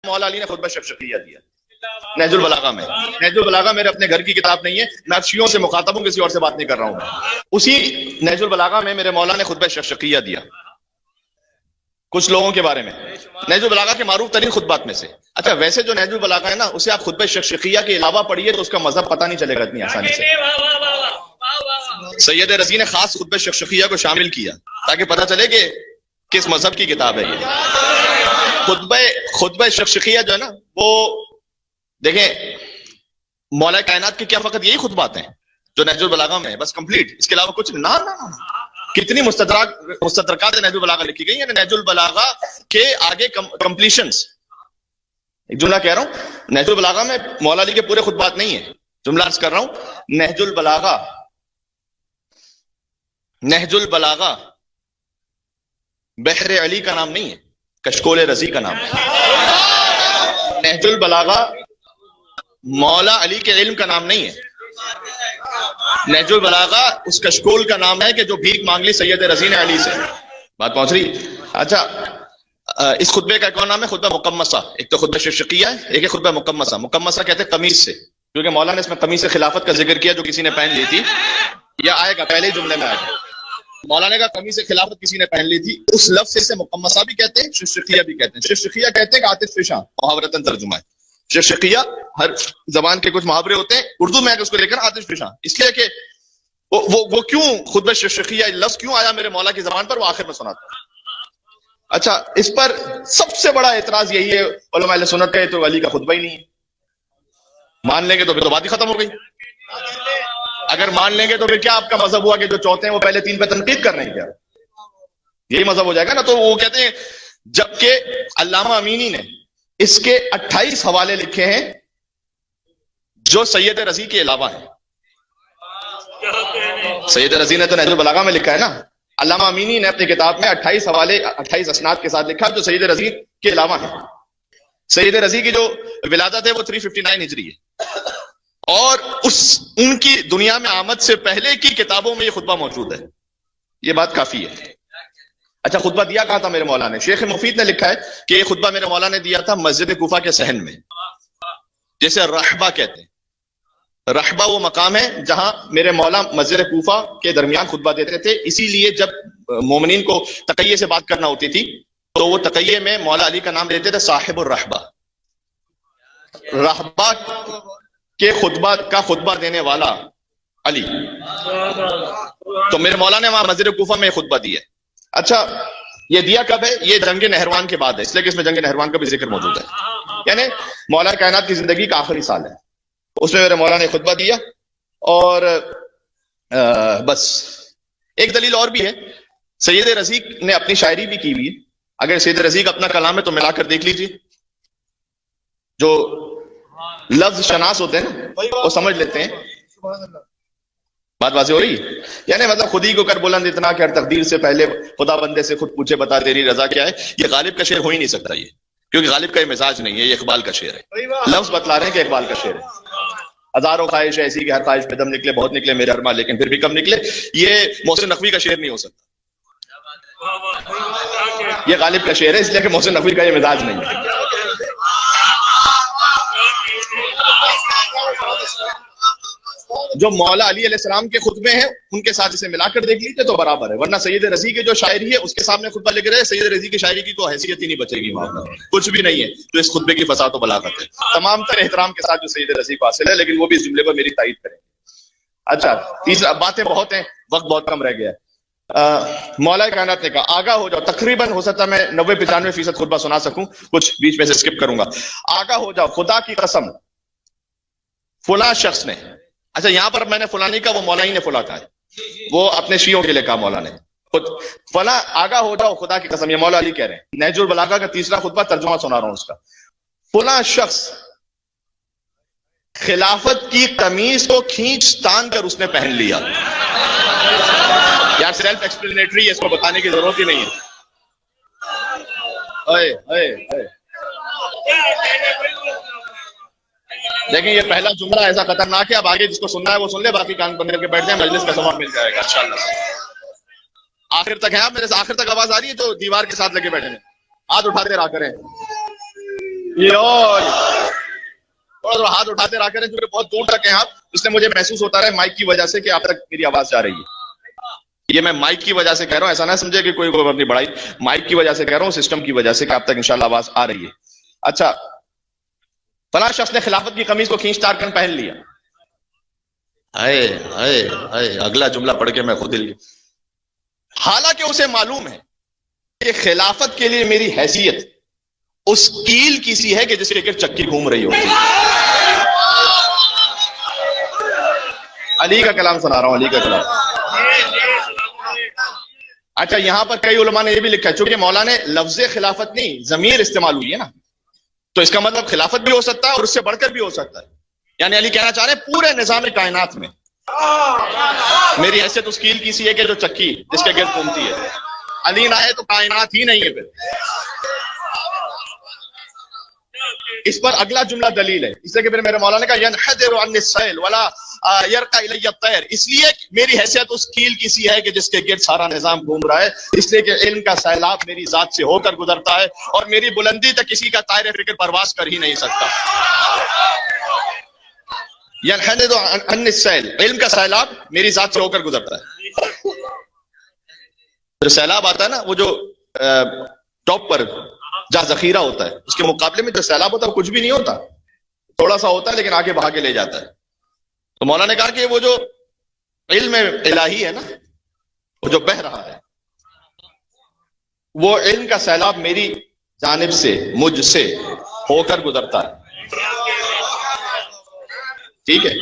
مولا علی نے خطبہ شفشقیہ دیا نہج البلاغہ میں. نہج البلاغہ میرے اپنے گھر کی کتاب نہیں ہے، میں شیعوں سے مخاطب ہوں، کسی اور سے بات نہیں کر رہا ہوں. اسی نہج البلاغہ میں میرے مولا نے خطبہ شفشقیہ دیا کچھ لوگوں کے بارے میں، نہج البلاغہ کے معروف ترین خطبات میں سے. اچھا ویسے جو نہج البلاغہ ہے نا، اسے آپ خطبہ شفشقیہ کے علاوہ پڑھیے تو اس کا مذہب پتہ نہیں چلے گا اتنی آسانی سے. سید رضی نے خاص خطبہ شفشقیہ کو شامل کیا تاکہ پتہ چلے کہ کس مذہب کی کتاب ہے یہ. خطبہ شفشقیہ جو ہے نا، وہ دیکھیں مولا کائنات کے کیا فقط یہی خطبات ہیں جو نہج البلاغہ میں ہے، بس کمپلیٹ، اس کے علاوہ کچھ نہ. کتنی مستدرکات نہج البلاغہ لکھی گئی ہیں. نہج البلاغہ کے آگے کمپلیشنز، ایک جملہ کہہ رہا ہوں، نہج البلاغہ میں مولا علی کے پورے خطبات نہیں ہیں، جملہ عرض کر رہا ہوں. نہج البلاغہ بحر علی کا نام نہیں ہے، کشکول رضی کا نام ہے. نہج البلاغہ مولا علی کے علم کا نام نہیں ہے. نہج البلاغہ اس کشکول کا نام ہے کہ جو بھیک مانگ لی سید رضی نے علی سے. بات پہنچ رہی؟ اچھا اس خطبے کا کون نام ہے؟ خطبہ مقمصہ. ایک تو خطبہ شفشقیہ ہے، ایک ہے خطبہ مقمصہ. مقمصہ کہتے ہیں قمیص سے، کیونکہ مولا نے اس میں قمیص خلافت کا ذکر کیا جو کسی نے پہن لی تھی. یا آئے گا پہلے ہی جملے میں آئے گا، مولانا کا قمیص خلافت کسی نے پہن لی تھی. اس لفظ سے مقمصہ بھی کہتے ہیں، شفشقیہ بھی کہتے ہیں. شفشقیہ کہتے ہیں کہ آتش فشاں، محاورتاً ترجمہ ہے. شفشقیہ ہر زبان کے کچھ محاورے ہوتے ہیں، اردو میں اس کو لے کر آتش فشاں، اس لیے کہ وہ کیوں خطبہ شفشقیہ لفظ کیوں آیا میرے مولا کی زبان پر، وہ آخر میں سناتا ہوں. اچھا اس پر سب سے بڑا اعتراض یہی ہے علماء اہل سنت کا، یہ تو علی کا خطبہ ہی نہیں ہے. مان لیں گے تو پھر تو بات ہی ختم ہو گئی. اگر مان لیں گے تو پھر کیا آپ کا مذہب ہوا کہ جو چوتھے ہیں وہ پہلے تین پہ تنقید کر رہے ہیں؟ کیا یہی مذہب ہو جائے گا نا؟ تو وہ کہتے ہیں جبکہ علامہ امینی نے اس کے 28 حوالے لکھے ہیں جو سید رضی کے علاوہ ہیں. سید رضی نے تو نہج البلاغہ میں لکھا ہے نا، علامہ امینی نے اپنی کتاب میں 28 حوالے 28 اسناد کے ساتھ لکھا جو سید رضی کے علاوہ ہیں. سید رضی کی جو ولادت ہے وہ 359 ہجری ہے، اور ان کی دنیا میں آمد سے پہلے کی کتابوں میں یہ خطبہ موجود ہے. یہ بات کافی ہے. اچھا خطبہ دیا کہاں تھا میرے مولا نے؟ شیخ مفید نے لکھا ہے کہ یہ خطبہ میرے مولا نے دیا تھا مسجد کوفہ کے صحن میں، جیسے رحبہ کہتے ہیں. رحبہ وہ مقام ہے جہاں میرے مولا مسجد کوفہ کے درمیان خطبہ دیتے تھے. اسی لیے جب مومنین کو تقیے سے بات کرنا ہوتی تھی تو وہ تقیے میں مولا علی کا نام لیتے تھے، صاحب الرحبہ. رحبہ کے خطبہ دینے والا علی. تو میرے مولا نے وہاں مسجد کوفہ میں خطبہ دیا. اچھا یہ دیا کب ہے؟ یہ جنگ نہروان کے بعد ہے، اس لیے کہ اس میں جنگ نہروان کا بھی ذکر موجود ہے. یعنی مولا کائنات کی زندگی کا آخری سال ہے، اس میں میرے مولا نے خطبہ دیا. اور بس ایک دلیل اور بھی ہے، سید رضی نے اپنی شاعری بھی کی ہوئی. اگر سید رضی کا اپنا کلام ہے تو ملا کر دیکھ لیجیے. جو لفظ شناس ہوتے ہیں نا وہ سمجھ لیتے ہیں. بات واضح ہو رہی ہے؟ یعنی مطلب خود ہی کو کر بلند اتنا کہ ہر تقدیر سے پہلے خدا بندے سے خود پوچھے بتا تیری رضا کیا ہے. یہ غالب کا شعر ہو ہی نہیں سکتا یہ، کیونکہ غالب کا یہ مزاج نہیں ہے، یہ اقبال کا شعر ہے. لفظ بتلا رہے ہیں کہ اقبال کا شعر ہے. ہزاروں خواہش ایسی کہ ہر خواہش پہ دم نکلے، بہت نکلے میرے ارما لیکن پھر بھی کم نکلے. یہ محسن نقوی کا شعر نہیں ہو سکتا، یہ غالب کا شعر ہے، اس لیے کہ محسن نقوی کا یہ مزاج نہیں ہے. جو مولا علی علیہ السلام کے خطبے ہیں ان کے ساتھ اسے ملا کر دیکھ لیجیے تو برابر ہے. ورنہ سید رضی کی جو شاعری ہے اس کے سامنے خطبہ لکھ رہے ہیں، سید رضی کی شاعری کی تو حیثیت ہی نہیں بچے گی وہاں پر، کچھ بھی نہیں ہے جو اس خطبے کی فصاحت و بلاغت ہے. تمام تر احترام کے ساتھ جو سید رضی کو حاصل ہے، لیکن وہ بھی اس جملے پر میری تائید کریں. اچھا تیسرا، باتیں بہت ہیں، وقت بہت کم رہ گیا ہے. مولا کائنات نے کہا آگاہ ہو جاؤ. تقریباً ہو سکتا میں 90-95% خطبہ سنا سکوں، کچھ بیچ میں سے اسکپ کروں گا. آگاہ ہو جاؤ، خدا کی قسم فلاں شخص نے. اچھا یہاں پر میں نے فلاں نہیں کہا، وہ مولا ہی نے فلاں کہا ہے، وہ اپنے شیعوں کے لیے کہا مولا نے. فلاں آگاہ ہو جاؤ خدا کی قسم، یہ مولا علی کہہ رہے ہیں. نہج البلاغہ کا تیسرا خطبہ ترجمہ سنا رہا ہوں اس کا. فلاں شخص خلافت کی قمیص کو کھینچ تان کر اس نے پہن لیا. یار سیلف ایکسپلینیٹری ہے، اس کو بتانے کی ضرورت ہی نہیں ہے. دیکھیں یہ پہلا جملہ ایسا خطرناک ہے، اب آگے جس کو سننا ہے وہ سن لے، باقی کان بند کر کے بیٹھ جائیں، مجلس کا ثواب مل جائے گا انشاءاللہ. آخر تک ہے آپ میرے سے؟ آخر تک آواز آ رہی ہے تو دیوار کے ساتھ لگے بیٹھے ہیں، ہاتھ اٹھاتے رہا کریں. تھوڑا تھوڑا ہاتھ اٹھاتے رہا کریں کیونکہ بہت دور تک ہیں آپ، اس لیے مجھے محسوس ہوتا رہے مائک کی وجہ سے کہ آپ تک میری آواز جا رہی ہے. یہ میں مائک کی وجہ سے کہہ رہا ہوں، ایسا نہ سمجھے کہ کوئی اپنی بڑائی، مائک کی وجہ سے کہہ رہا ہوں، سسٹم کی وجہ سے کہ آپ تک انشاءاللہ آواز آ رہی ہے. اچھا، فلاں شخص نے خلافت کی قمیض کو کھینچ تار کر پہن لیا. اگلا جملہ پڑھ کے میں خود ہل، حالانکہ اسے معلوم ہے کہ خلافت کے لیے میری حیثیت اس کیل کی سی ہے کہ جس کے چکی گھوم رہی ہوتی ہے. علی کا کلام سنا رہا ہوں، علی کا کلام. اچھا، یہاں پر کئی علماء نے یہ بھی لکھا ہے چونکہ مولا نے لفظ خلافت نہیں ضمیر استعمال ہوئی ہے نا، تو اس کا مطلب خلافت بھی ہو سکتا ہے اور اس سے بڑھ کر بھی ہو سکتا ہے. یعنی علی کہنا چاہ رہے ہیں پورے نظام کائنات میں میری حیثیت اس کیل کی سی ہے کہ جو چکی جس کے گرد گھومتی ہے. علی نہ ہے تو کائنات ہی نہیں ہے. پھر اس پر اگلا جملہ دلیل ہے، اس لیے کہ پھر میرے مولا نے کہا ينحدر عن السيل ولا يرقى الي الطير، اس لیے میری حیثیت اس کیل کی سی ہے کہ جس کے گرد سارا نظام گھوم رہا ہے، اس لیے کہ علم کا سیلاب میری ذات سے ہو کر گزرتا ہے اور میری بلندی تک کسی کا طائر فکر پرواز کر ہی نہیں سکتا. ينحدر عن السيل، علم کا سیلاب میری ذات سے ہو کر گزرتا ہے. پھر سیلاب آتا ہے نا، وہ جو ٹاپ پر جہاں ذخیرہ ہوتا ہے، اس کے مقابلے میں جو سیلاب ہوتا ہے وہ کچھ بھی نہیں ہوتا، تھوڑا سا ہوتا ہے لیکن آگے بہا کے لے جاتا ہے. تو مولانا نے کہا کہ وہ جو علم الہی ہے نا، وہ جو بہہ رہا ہے، وہ علم کا سیلاب میری جانب سے مجھ سے ہو کر گزرتا ہے. ٹھیک ہے،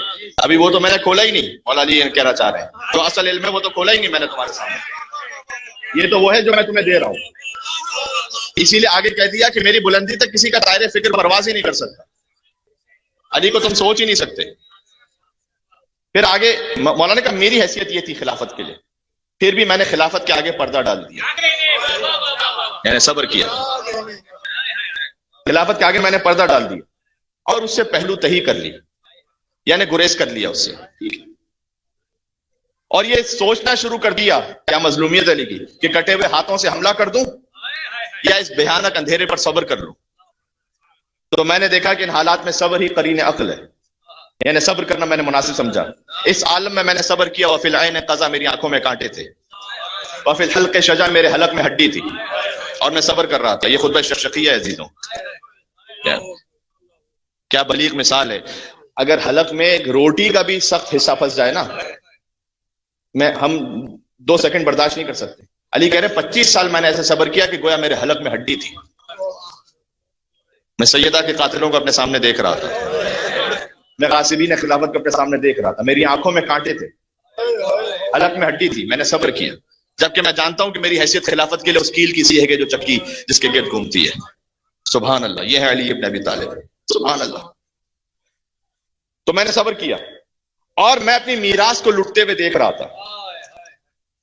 ابھی وہ تو میں نے کھولا ہی نہیں، مولا علی کہنا چاہ رہے ہیں جو اصل علم ہے وہ تو کھولا ہی نہیں میں نے تمہارے سامنے، یہ تو وہ ہے جو میں تمہیں دے رہا ہوں. اسی لیے آگے کہہ دیا کہ میری بلندی تک کسی کا طائر فکر پرواز ہی نہیں کر سکتا. علی کو تم سوچ ہی نہیں سکتے. پھر آگے مولانا نے کہا میری حیثیت یہ تھی خلافت کے لیے، پھر بھی میں نے خلافت کے آگے پردہ ڈال دیا، یعنی صبر کیا. خلافت کے آگے میں نے پردہ ڈال دیا اور اس سے پہلو تہی کر لی، یعنی گریز کر لیا اس سے. ٹھیک ہے، اور یہ سوچنا شروع کر دیا کیا مظلومیت علی کی کہ کٹے ہوئے ہاتھوں سے حملہ کر دوں یا اس بھیانک اندھیرے پر صبر کر لوں. تو میں نے دیکھا کہ ان حالات میں صبر ہی قرین عقل ہے، یعنی صبر کرنا میں نے مناسب سمجھا. اس عالم میں نے صبر کیا. وفی العین قضا، میری آنکھوں میں کانٹے تھے. وفی الحلق شجا، میرے حلق میں ہڈی تھی اور میں صبر کر رہا تھا. یہ خطبہ شقیہ ہے عزیزوں، کیا بلیغ مثال ہے. اگر حلق میں ایک روٹی کا بھی سخت حصہ پھنس جائے نا، ہم 2 سیکنڈ برداشت نہیں کر سکتے. علی کہہ رہے 25 سال میں نے ایسے صبر کیا کہ گویا میرے حلق میں ہڈی تھی. میں سیدہ کے قاتلوں کو اپنے سامنے دیکھ رہا تھا، میں غاصبین خلافت کو اپنے سامنے دیکھ رہا تھا. میری آنکھوں میں کانٹے تھے، حلق میں ہڈی تھی. میں نے صبر کیا جبکہ میں جانتا ہوں کہ میری حیثیت خلافت کے لیے اس کیل کی سی ہے کہ جو چکی جس کے گرد گھومتی ہے. سبحان اللہ، یہ ہے علی ابن ابی طالب. سبحان اللہ. تو میں نے صبر کیا اور میں اپنی میراث کو لٹتے ہوئے دیکھ رہا تھا.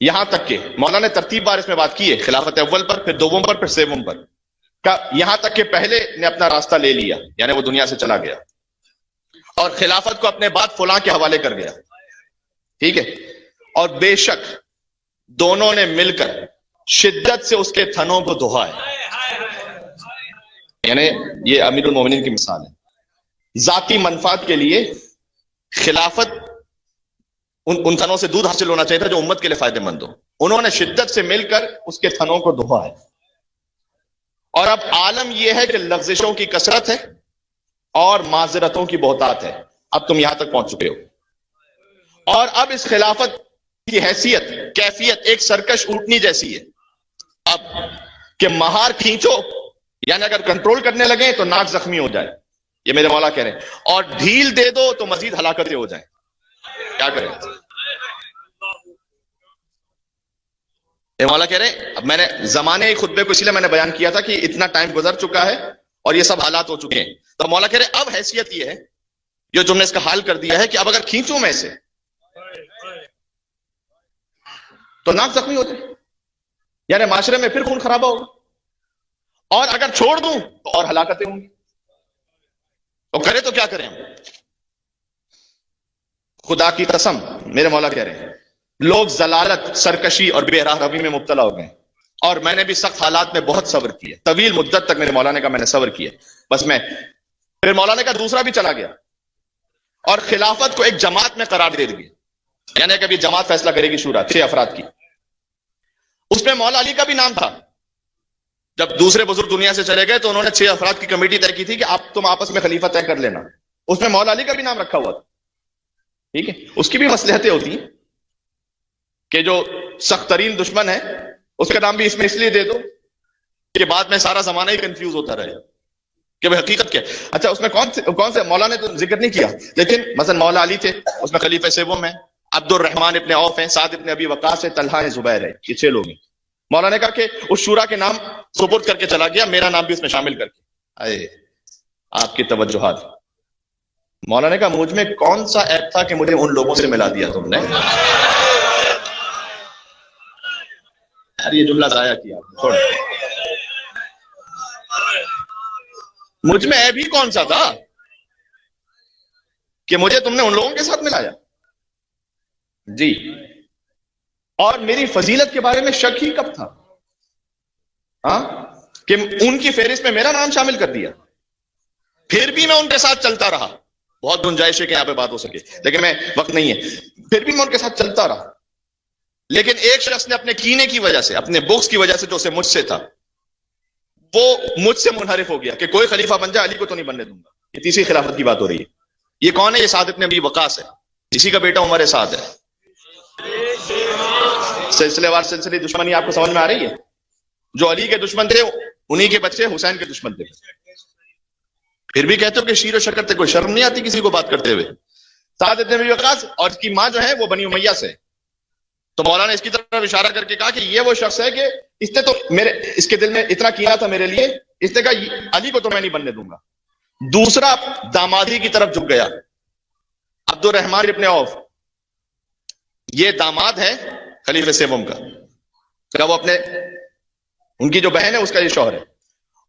یہاں تک کہ مولانا نے ترتیب بار اس میں بات کی ہے، خلافت اول پر، پھر دوم پر، پھر سیوم پر. یہاں تک کہ پہلے نے اپنا راستہ لے لیا، یعنی وہ دنیا سے چلا گیا اور خلافت کو اپنے بعد فلاں کے حوالے کر گیا. ٹھیک ہے، اور بے شک دونوں نے مل کر شدت سے اس کے تھنوں کو دھوہا ہے. یعنی یہ امیر المومنین کی مثال ہے. ذاتی منفعت کے لیے خلافت ان تھنوں سے دودھ حاصل ہونا چاہیے تھا جو امت کے لیے فائدہ مند ہو. انہوں نے شدت سے مل کر اس کے تھنوں کو دھوہا ہے. اور اب عالم یہ ہے کہ لغزشوں کی کثرت ہے اور معذرتوں کی بہتات ہے. اب تم یہاں تک پہنچ چکے ہو اور اب اس خلافت کی حیثیت کیفیت ایک سرکش اونٹنی جیسی ہے. اب کہ مہار کھینچو، یعنی اگر کنٹرول کرنے لگے تو ناک زخمی ہو جائے، یہ میرے مولا کہہ رہے ہیں، اور ڈھیل دے دو تو مزید ہلاکتیں ہو جائیں. کیا کریں؟ مولا کہہ رہے اب میں نے زمانے خطبے کو اس لیے میں نے بیان کیا تھا کہ اتنا ٹائم گزر چکا ہے اور یہ سب حالات ہو چکے ہیں. تو مولا کہہ رہے اب حیثیت یہ ہے، جو تم نے اس کا حال کر دیا ہے کہ اب اگر کھینچوں میں سے تو ناک زخمی ہو جائے، یعنی معاشرے میں پھر خون خرابہ ہوگا، اور اگر چھوڑ دوں تو اور ہلاکتیں ہوں گی. تو کرے تو کیا کریں ہم؟ خدا کی قسم میرے مولا کہہ رہے ہیں لوگ ضلالت، سرکشی اور بے راہ روی میں مبتلا ہو گئے. اور میں نے بھی سخت حالات میں بہت صبر کیا، طویل مدت تک میرے مولا نے کہا میں نے صبر کیا، بس میں پھر مولانا کا دوسرا بھی چلا گیا اور خلافت کو ایک جماعت میں قرار دے دیا، یعنی کبھی جماعت فیصلہ کرے گی شورا 6 افراد کی، اس میں مولا علی کا بھی نام تھا۔ جب دوسرے بزرگ دنیا سے چلے گئے تو انہوں نے 6 افراد کی کمیٹی طے کی تھی کہ تم آپس میں خلیفہ طے کر لینا، اس میں مولا علی کا بھی نام رکھا ہوا تھا، ٹھیک ہے۔ اس کی بھی مصلحتیں ہوتی ہیں کہ جو سخت ترین دشمن ہے اس کا نام بھی اس میں اس لیے دے دو کہ بعد میں سارا زمانہ ہی کنفیوز ہوتا رہے کہ بھئی حقیقت کیا ہے۔ اچھا اس میں کون سے مولا نے تو ذکر نہیں کیا، لیکن مثلا مولا علی تھے، اس میں خلیفہ سیوم ہے، عبد الرحمن ابن عوف ہیں، سعد ابن ابی وقاص ہے، طلحہ ہے، زبیر ہے، یہ 6 لوگ ہیں۔ مولا نے کہا کہ اس شورا کے نام سپرد کر کے چلا گیا، میرا نام بھی اس میں شامل کر کے۔ اے آپ کی توجہات، مولا نے کہا مجھ میں کون سا عیب تھا کہ مجھے ان لوگوں سے ملا دیا تم نے؟ یہ جملہ ضائع کیا آپ نے، مجھ میں عیب ہی کون سا تھا کہ مجھے تم نے ان لوگوں کے ساتھ ملایا؟ جی، اور میری فضیلت کے بارے میں شک ہی کب تھا کہ ان کی فہرست میں میرا نام شامل کر دیا؟ پھر بھی میں ان کے ساتھ چلتا رہا، بہت گنجائش ہے کہ یہاں پہ بات ہو سکے لیکن میں وقت نہیں ہے، پھر بھی میں ان کے ساتھ چلتا رہا۔ لیکن ایک شخص نے اپنے کینے کی وجہ سے، اپنے بغض کی وجہ سے جو اسے مجھ سے تھا، وہ مجھ سے منحرف ہو گیا کہ کوئی خلیفہ بن جائے علی کو تو نہیں بننے دوں گا۔ یہ تیسری خلافت کی بات ہو رہی ہے۔ یہ کون ہے؟ یہ سعد ابن ابی وقاص ہے، اسی کا بیٹا عمر سعد ہے۔ سلسلے وار سلسلے دشمنی آپ کو سمجھ میں آ رہی ہے؟ جو علی کے دشمن تھے انہی کے بچے حسین کے دشمن تھے، پھر بھی کہتے ہو کہ شیر و شکر تھے، کوئی شرم نہیں آتی کسی کو بات کرتے ہوئے؟ سعد ابن ابی وقاص اور اس کی ماں جو ہے وہ بنی امیہ سے، تو مولانا نے اس کی طرف اشارہ کر کے کہا کہ یہ وہ شخص ہے کہ اس نے تو اس کے دل میں اتنا کیا تھا میرے لیے، اس نے کہا علی کو تو میں نہیں بننے دوں گا۔ دوسرا دامادی کی طرف جھک گیا، عبد الرحمن ابن عوف، یہ داماد ہے خلیفہ سیوم کا، وہ اپنے ان کی جو بہن ہے اس کا یہ شوہر ہے۔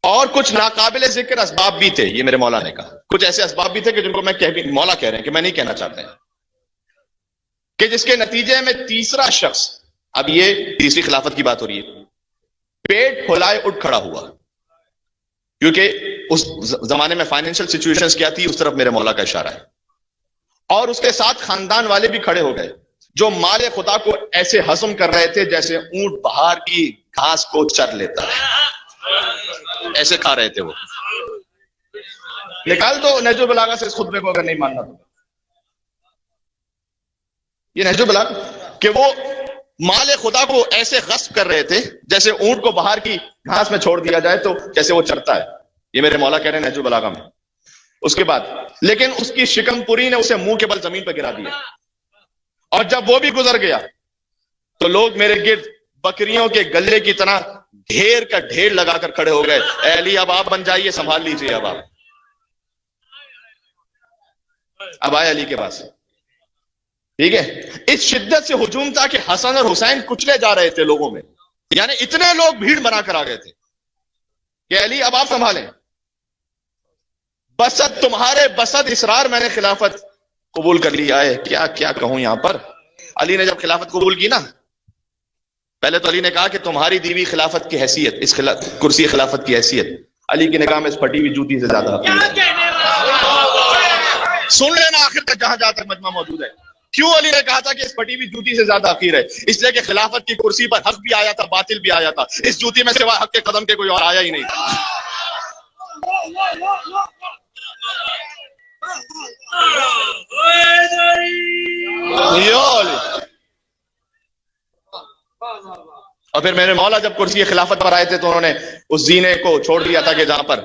اور کچھ ناقابل ذکر اسباب بھی تھے، یہ میرے مولا نے کہا، کچھ ایسے اسباب بھی تھے کہ جن کو مولا کہہ رہے ہیں کہ میں نہیں کہنا چاہتے ہیں، کہ جس کے نتیجے میں تیسرا شخص، اب یہ تیسری خلافت کی بات ہو رہی ہے، پیٹ پھولائے اٹھ کھڑا ہوا، کیونکہ اس زمانے میں فائنینشل سچویشنز کیا تھی اس طرف میرے مولا کا اشارہ ہے، اور اس کے ساتھ خاندان والے بھی کھڑے ہو گئے جو مال خدا کو ایسے ہضم کر رہے تھے جیسے اونٹ بہار کی گھاس کو چر لیتا ہے، ایسے کھا رہے تھے وہ۔ نکال دو نہج البلاغہ سے اس خطبے کو اگر نہیں ماننا تو، یہ نہج البلاغہ کہ وہ مال خدا کو ایسے غصب کر رہے تھے جیسے اونٹ کو بہار کی گھاس میں چھوڑ دیا جائے تو جیسے وہ چرتا ہے، یہ میرے مولا کہہ رہے ہیں نہج البلاغہ میں۔ اس کے بعد لیکن اس کی شکم پوری نے اسے منہ کے بل زمین پہ گرا دیا، اور جب وہ بھی گزر گیا تو لوگ میرے گرد بکریوں کے گلے کی طرح ڈھیر کا ڈھیر لگا کر کھڑے ہو گئے، اے علی اب آپ بن جائیے، سنبھال لیجیے اب آپ۔ اب آئے علی کے پاس، ٹھیک ہے، اس شدت سے ہجوم تھا کہ حسن اور حسین کچلے جا رہے تھے لوگوں میں، یعنی اتنے لوگ بھیڑ بنا کر آ گئے تھے کہ علی اب آپ سنبھالیں۔ بسط تمہارے بسط اسرار میں نے خلافت قبول کر لی۔ آئے کیا کہوں یہاں پر، علی نے جب خلافت قبول کی نا، پہلے تو علی نے کہا کہ تمہاری دیوی خلافت کی حیثیت، اس کرسی خلافت کی حیثیت علی کی نگاہ میں اس پھٹی ہوئی جوتی سے زیادہ حقیر ہے۔ سن لینا آخر تک جہاں جہاں تک مجمع موجود ہے، کیوں علی نے کہا تھا کہ اس پھٹی ہوئی جوتی سے زیادہ حقیر ہے؟ اس لیے کہ خلافت کی کرسی پر حق بھی آیا تھا، باطل بھی آیا تھا، اس جوتی میں سوا حق کے قدم کے کوئی اور آیا ہی نہیں تھا۔ اور پھر میرے مولا جب کرسی خلافت پر آئے تھے تو انہوں نے اس زینے کو چھوڑ دیا تھا کہ جہاں پر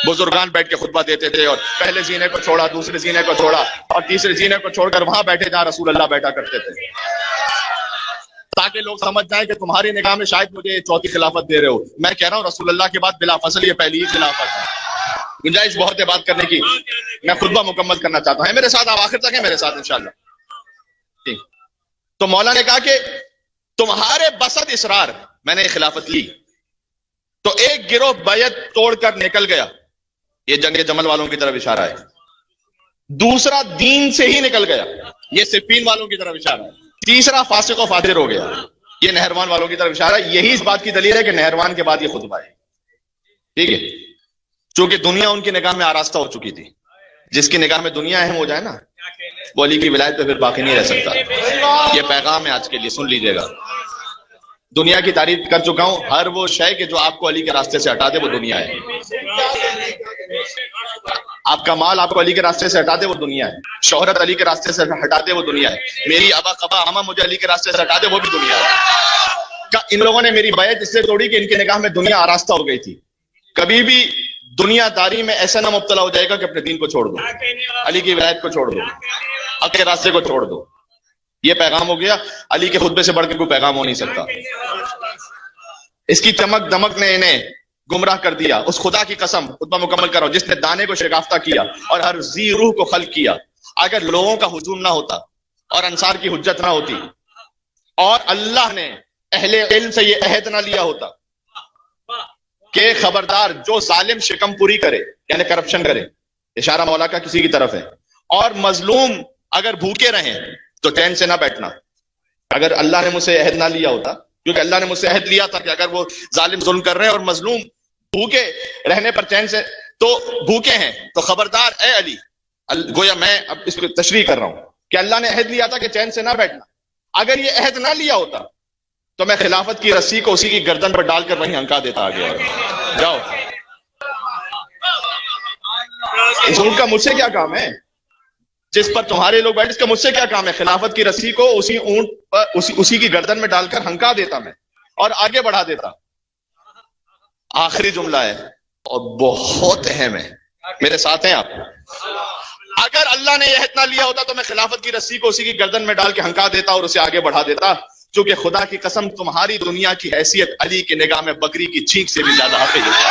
بزرگان بیٹھ کے خطبہ دیتے تھے، اور پہلے زینے کو چھوڑا، دوسرے زینے کو چھوڑا، اور تیسرے زینے کو چھوڑ کر وہاں بیٹھے جہاں رسول اللہ بیٹھا کرتے تھے، تاکہ لوگ سمجھ جائیں کہ تمہاری نگاہ میں شاید مجھے چوتھی خلافت دے رہے ہو۔ میں کہہ رہا ہوں رسول اللہ کے بعد بلا فصل یہ پہلی ہی خلافت ہے۔ گنجائش بہت ہے بات کرنے کی، میں خطبہ مکمل کرنا چاہتا ہوں، میرے ساتھ آپ آخر تک ہیں میرے ساتھ انشاءاللہ۔ تو مولا نے کہا کہ تمہارے بسط اسرار میں نے خلافت لی، تو ایک گروہ بیعت توڑ کر نکل گیا، یہ جنگ جمل والوں کی طرف اشارہ ہے۔ دوسرا دین سے ہی نکل گیا، یہ صفین والوں کی طرف اشارہ ہے۔ تیسرا فاسق و فاجر ہو گیا، یہ نہروان والوں کی طرف اشارہ. یہی اس بات کی دلیل ہے کہ نہروان کے بعد یہ خطبہ ہے. ٹھیک ہے, چونکہ دنیا ان کی نگاہ میں آراستہ ہو چکی تھی. جس کی نگاہ میں دنیا اہم ہو جائے نا, وہ علی کی ولایت پہ پھر باقی نہیں رہ سکتا. یہ پیغام ہے آج کے لیے, سن لیجئے گا. دنیا کی تعریف کر چکا ہوں, ہر وہ شے کہ جو آپ کو علی کے راستے سے ہٹا دے وہ دنیا ہے. آپ کا مال آپ کو علی کے راستے سے ہٹا دے وہ دنیا ہے. شہرت علی کے راستے سے ہٹا دے وہ دنیا ہے. میری ابا قبا اما مجھے علی کے راستے سے ہٹا دے وہ بھی دنیا ہے. ان لوگوں نے میری بیعت اس سے توڑی کہ ان کی نگاہ میں دنیا آراستہ ہو گئی تھی. کبھی بھی دنیا داری میں ایسا نہ مبتلا ہو جائے گا کہ اپنے دین کو چھوڑ دو, علی کی ولایت کو چھوڑ دو, حق کے راستے کو چھوڑ دو. یہ پیغام ہو گیا. علی کے خطبے سے بڑھ کے کوئی پیغام ہو نہیں سکتا. اس کی چمک دمک نے انہیں گمراہ کر دیا. اس خدا کی قسم, خطبہ مکمل کرو, جس نے دانے کو شگافتہ کیا اور ہر ذی روح کو خلق کیا. اگر لوگوں کا ہجوم نہ ہوتا اور انصار کی حجت نہ ہوتی اور اللہ نے اہل علم سے یہ عہد نہ لیا ہوتا کہ خبردار جو ظالم شکم پوری کرے, یعنی کرپشن کرے, اشارہ مولا کا کسی کی طرف ہے, اور مظلوم اگر بھوکے رہیں تو چین سے نہ بیٹھنا. اگر اللہ نے مجھ سے عہد نہ لیا ہوتا, کیونکہ اللہ نے مجھ سے عہد لیا تھا کہ اگر وہ ظالم ظلم کر رہے ہیں اور مظلوم بھوکے رہنے پر چین سے تو بھوکے ہیں تو خبردار اے علی, گویا میں اب اس کو تشریح کر رہا ہوں کہ اللہ نے عہد لیا تھا کہ چین سے نہ بیٹھنا. اگر یہ عہد نہ لیا ہوتا تو میں خلافت کی رسی کو اسی کی گردن پر ڈال کر وہیں ہنکا دیتا آگے. اور جاؤ, اس اونٹ کا مجھ سے کیا کام ہے جس پر تمہارے لوگ بیٹھے, اس کا مجھ سے کیا کام ہے؟ خلافت کی رسی کو اسی اونٹ پر اسی کی گردن میں ڈال کر ہنکا دیتا میں اور آگے بڑھا دیتا. آخری جملہ ہے اور بہت اہم ہے, میرے ساتھ ہیں آپ. اگر اللہ نے یہ عہد نہ لیا ہوتا تو میں خلافت کی رسی کو اسی کی گردن میں ڈال کے ہنکا دیتا اور اسے آگے بڑھا دیتا. چونکہ خدا کی قسم تمہاری دنیا کی حیثیت علی کی نگاہ میں بکری کی چینک سے بھی زیادہ حقیقی ہے.